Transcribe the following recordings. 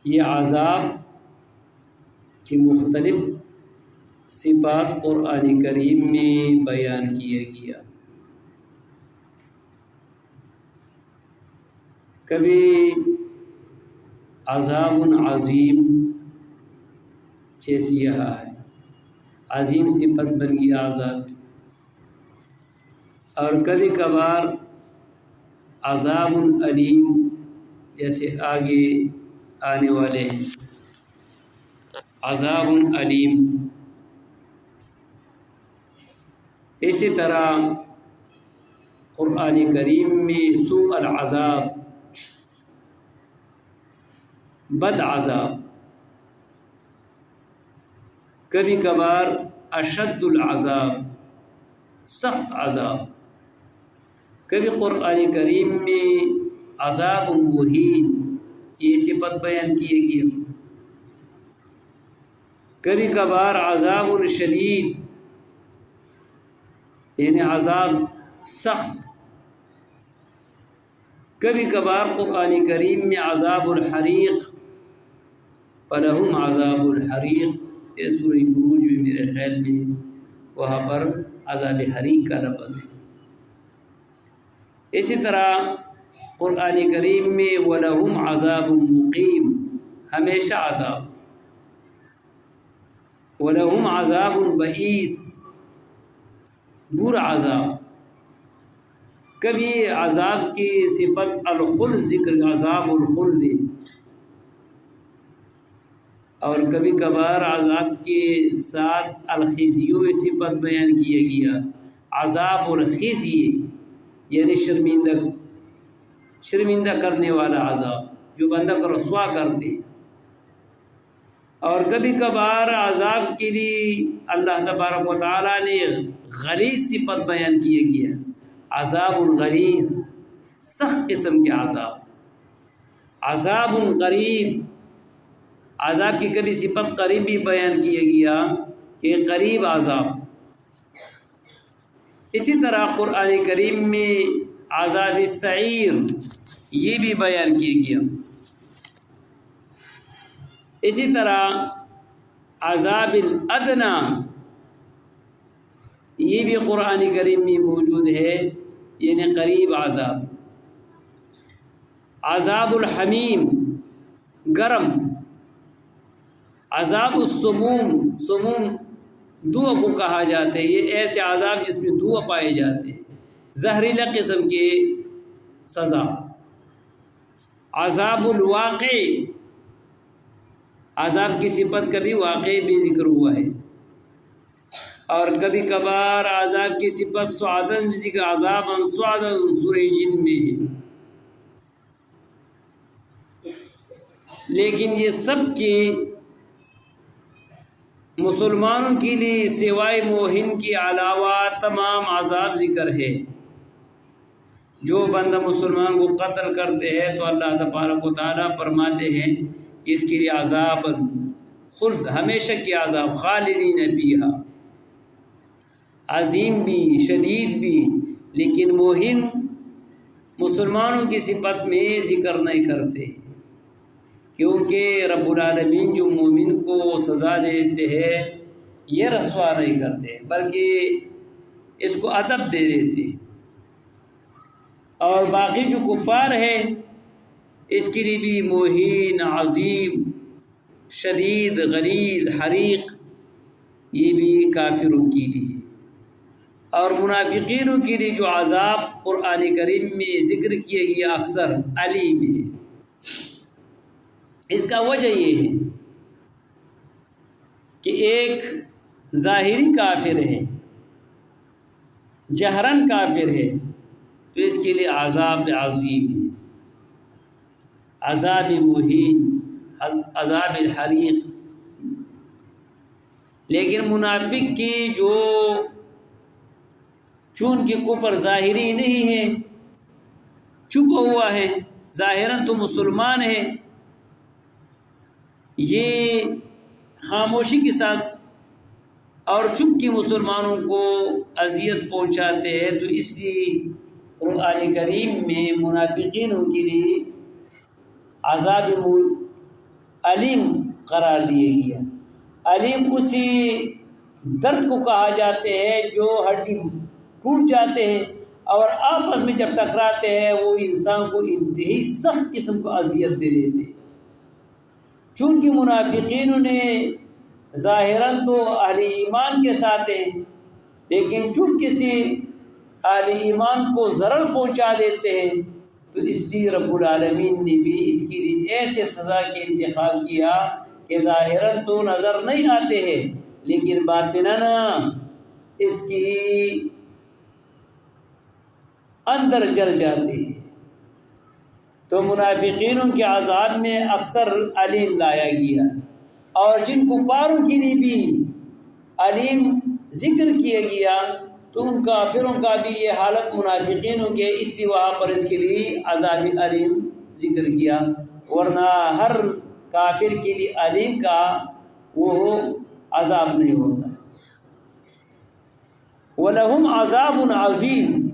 یہ عذاب کی مختلف صفات قرآن کریم میں بیان کیا گیا۔ کبھی عذاب عظیم جیسی یہاں ہے، عظیم صفت بن گیا عذاب، اور کبھی کبھار عذاب علیم جیسے آگے آنے والے ہیں، عذاب علیم۔ اسی طرح قرآن کریم میں سوء العذاب، بد عذاب، کبھی کبھار اشد العذاب، سخت عذاب، کبھی قرآن کریم میں عذاب مہین یہ صفت بیان کیے گئے، کبھی کبھار عذاب شدید یعنی عذاب سخت، کبھی کبھار قرآن کریم میں عذاب الحریق، فلہم عذاب الحریق، یہ سورہ بروج میں میرے خیال میں وہاں پر عذاب حریق کا لفظ ہے۔ اسی طرح قرآن کریم میں وَلَهُمْ عَذَابٌ مُقِيمٌ، ہمیشہ عذاب، وَلَهُمْ عَذَابٌ بَئِيسٌ، برا عذاب، کبھی عذاب کی صفت الخلد ذکر، عذاب الخلد، اور کبھی کبھار عذاب کے ساتھ الخزی صفت بیان کیا گیا، عذاب الخزی یعنی شرمندہ کرنے والا عذاب جو بندہ کو رسوا کر دے، اور کبھی کبھار عذاب کے لیے اللہ تبارک و تعالیٰ نے غلیظ صفت بیان کیا گیا، عذاب الغلیظ، سخت قسم کے عذاب، عذاب قریب، عذاب کی کبھی صفت قریب بھی بیان کیا گیا کہ قریب عذاب۔ اسی طرح قرآن کریم میں عذاب السعیر یہ بھی بیان کیا گیا، اسی طرح عذاب الادنی یہ بھی قرآن کریم میں موجود ہے، یعنی قریب عذاب، عذاب الحمیم گرم، عذاب السموم، سموم دواں کو کہا جاتا ہے، یہ ایسے عذاب جس میں دواں پائے جاتے ہیں، زہریلا قسم کے سزا، عذاب الواقع، عذاب کی صفت کبھی واقع بھی ذکر ہوا ہے، اور کبھی کبھار عذاب کی صفت سعدن بھی ذکر، عذاب سعدن سورہ جن میں ہے، لیکن یہ سب کے مسلمانوں کے لیے سوائے موہن کے علاوہ تمام عذاب ذکر ہے۔ جو بندہ مسلمان کو قتل کرتے ہیں تو اللہ تبارک و تعالیٰ فرماتے ہیں کہ اس کے لیے عذاب خلد، ہمیشہ کے عذاب، خالدین فیہا، عظیم بھی شدید بھی، لیکن موہن مسلمانوں کی صفت میں ذکر نہیں کرتے، کیونکہ رب العالمین جو مومن کو سزا دیتے ہیں یہ رسوا نہیں کرتے بلکہ اس کو ادب دے دیتے، اور باقی جو کفار ہے اس کے لیے بھی موہین، عظیم، شدید، غلیظ، حریق یہ بھی کافروں کے لیے، اور منافقینوں کے لیے جو عذاب قرآن کریم میں ذکر کیا گیا اکثر علیم ہے۔ اس کا وجہ یہ ہے کہ ایک ظاہری کافر ہے، جہرن کافر ہے، تو اس کے لیے عذاب عظیم ہے، عذاب مہین، عذاب الحریق۔ لیکن منافق کی جو چون کے کفر ظاہری نہیں ہے، چھپا ہوا ہے، ظاہراً تو مسلمان ہے، یہ خاموشی کے ساتھ اور چپ کے مسلمانوں کو اذیت پہنچاتے ہیں، تو اس لیے قرآن کریم میں منافقینوں کے لیے علیم قرار دیا گیا۔ علیم اسی درد کو کہا جاتے ہیں جو ہڈی ٹوٹ جاتے ہیں اور آپس میں جب ٹکراتے ہیں وہ انسان کو انتہائی سخت قسم کو اذیت دے دیتے ہیں۔ چونکہ منافقین نے ظاہراً تو اہل ایمان کے ساتھ ہیں، لیکن چون کسی اہل ایمان کو ضرر پہنچا دیتے ہیں تو اس لیے رب العالمین نے بھی اس کے لیے ایسے سزا کے انتخاب کیا کہ ظاہراً تو نظر نہیں آتے ہیں لیکن باطناً اس کی اندر جل جاتے ہیں۔ تو منافقینوں کے عذاب میں اکثر علیم لایا گیا، اور جن کفاروں کے لیے بھی علیم ذکر کیا گیا تو ان کافروں کا بھی یہ حالت منافقینوں کے، اس لیے وہاں پر اس کے لیے عذاب علیم ذکر کیا، ورنہ ہر کافر کے لیے علیم کا وہ عذاب نہیں ہوتا۔ وَلَهُمْ عَذَابٌ عَظِيمٌ،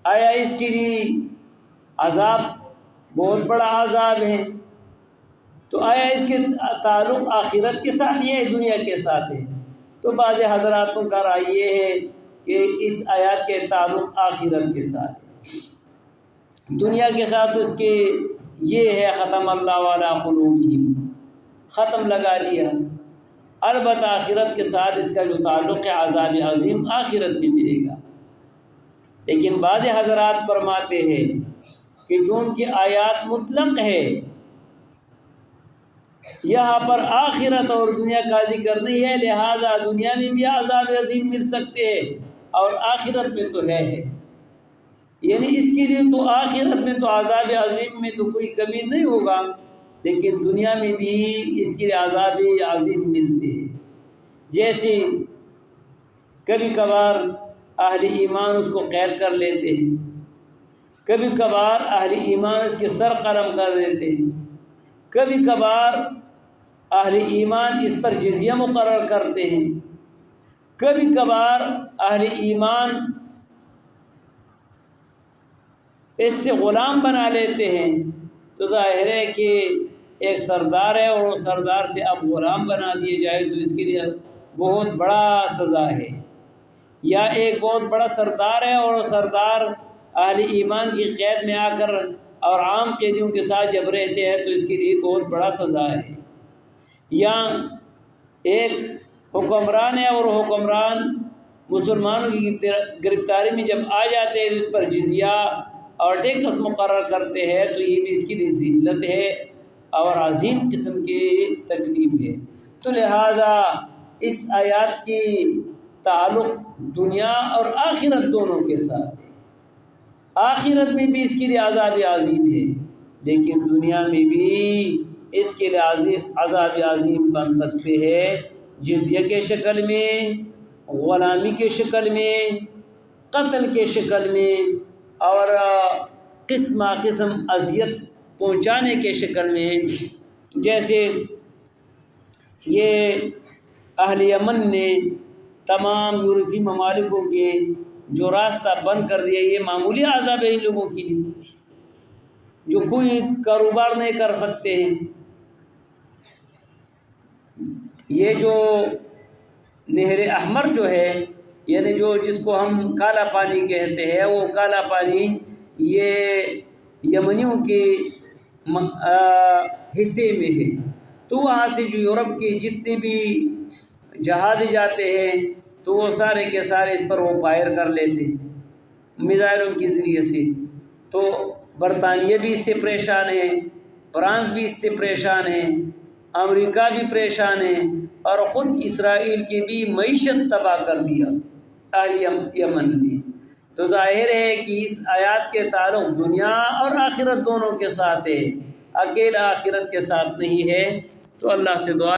آیا اس کے لیے عذاب بہت بڑا عذاب ہے، تو آیا اس کے تعلق آخرت کے ساتھ یا دنیا کے ساتھ ہے؟ تو بعض حضراتوں کا رائے یہ ہے کہ اس آیات کے تعلق آخرت کے ساتھ ہے، دنیا کے ساتھ اس کے یہ ہے ختم اللہ علی قلوبہم، ختم لگا دیا، البتہ آخرت کے ساتھ اس کا جو تعلق ہے عذاب عظیم آخرت میں ملے گا۔ لیکن بعض حضرات فرماتے ہیں کہ چون کی آیات مطلق ہے، یہاں پر آخرت اور دنیا کا ذکر نہیں ہے، لہذا دنیا میں بھی عذاب عظیم مل سکتے ہیں اور آخرت میں تو ہے، یعنی اس کے لیے تو آخرت میں تو عذاب عظیم میں تو کوئی کمی نہیں ہوگا، لیکن دنیا میں بھی اس کے لیے عذاب عظیم ملتے ہیں۔ جیسے کبھی کبھار اہل ایمان اس کو قید کر لیتے ہیں، کبھی کبھار اہل ایمان اس کے سر قلم کر دیتے ہیں، کبھی کبھار اہل ایمان اس پر جزیہ مقرر کرتے ہیں، کبھی کبھار اہل ایمان اس سے غلام بنا لیتے ہیں۔ تو ظاہر ہے کہ ایک سردار ہے اور وہ سردار سے اب غلام بنا دیے جائے تو اس کے لیے بہت بڑا سزا ہے، یا ایک بہت بڑا سردار ہے اور وہ سردار اہل ایمان کی قید میں آ کر اور عام قیدیوں کے ساتھ جب رہتے ہیں تو اس کے لیے بہت بڑا سزا ہے، یا ایک حکمران ہے اور حکمران مسلمانوں کی گرفتاری میں جب آ جاتے ہیں تو اس پر جزیہ اور ٹیکس مقرر کرتے ہیں تو یہ بھی اس کے لیے ذلت ہے اور عظیم قسم کی تکلیف ہے۔ تو لہٰذا اس آیات کی تعلق دنیا اور آخرت دونوں کے ساتھ ہے، آخرت میں بھی اس کے لیے عذاب عظیم ہے، لیکن دنیا میں بھی اس کے لیے عذاب عظیم بن سکتے ہیں، جزیہ کے شکل میں، غلامی کے شکل میں، قتل کے شکل میں، اور قسم اذیت پہنچانے کے شکل میں۔ جیسے یہ اہل یمن نے تمام یورپی ممالکوں کے جو راستہ بند کر دیا، یہ معمولی عذاب ہے ان لوگوں کے لیے جو کوئی کاروبار نہیں کر سکتے ہیں۔ یہ جو نہر احمر جو ہے، یعنی جس کو ہم کالا پانی کہتے ہیں، وہ کالا پانی یہ یمنیوں کے حصے میں ہے، تو وہاں سے جو یورپ کے جتنے بھی جہاز جاتے ہیں تو وہ سارے کے سارے اس پر وہ فائر کر لیتے ہیں میزائلوں کے ذریعے سے۔ تو برطانیہ بھی اس سے پریشان ہے، فرانس بھی اس سے پریشان ہے، امریکہ بھی پریشان ہے، اور خود اسرائیل کی بھی معیشت تباہ کر دیا اہل یمن نے۔ تو ظاہر ہے کہ اس آیات کے تعلق دنیا اور آخرت دونوں کے ساتھ ہے، اکیلا آخرت کے ساتھ نہیں ہے۔ تو اللہ سے دعا